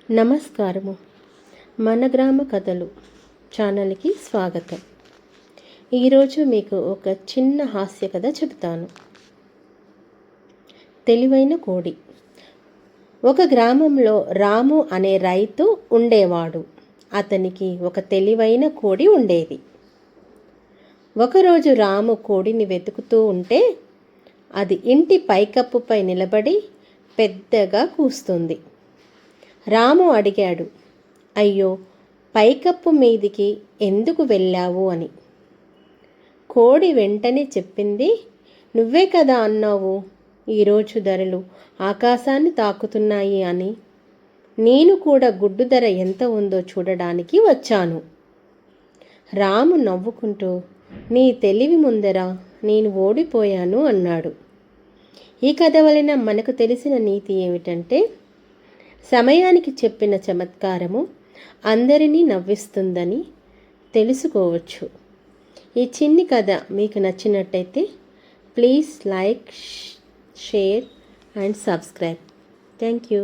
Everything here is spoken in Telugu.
నమస్కారము. మన గ్రామ కథలు ఛానల్కి స్వాగతం. ఈరోజు మీకు ఒక చిన్న హాస్య కథ చెబుతాను. తెలివైన కోడి. ఒక గ్రామంలో రాము అనే రైతు ఉండేవాడు. అతనికి ఒక తెలివైన కోడి ఉండేది. ఒకరోజు రాము కోడిని వెతుకుతూ ఉంటే అది ఇంటి పైకప్పుపై నిలబడి పెద్దగా కూస్తుంది. రాము అడిగాడు, అయ్యో, పైకప్పు మీదికి ఎందుకు వెళ్ళావు అని. కోడి వెంటనే చెప్పింది, నువ్వే కదా అన్నావు ఈరోజు ధరలు ఆకాశాన్ని తాకుతున్నాయి అని. నేను కూడా గుడ్డు ధర ఎంత ఉందో చూడడానికి వచ్చాను. రాము నవ్వుకుంటూ, నీ తెలివి ముందర నేను ఓడిపోయాను అన్నాడు. ఈ కథ వలన మనకు తెలిసిన నీతి ఏమిటంటే, సమయానికి చెప్పిన చమత్కారము అందరినీ నవ్విస్తుందని తెలుసుకోవచ్చు. ఈ చిన్ని కథ మీకు నచ్చినట్టయితే please like, share and subscribe. Thank you.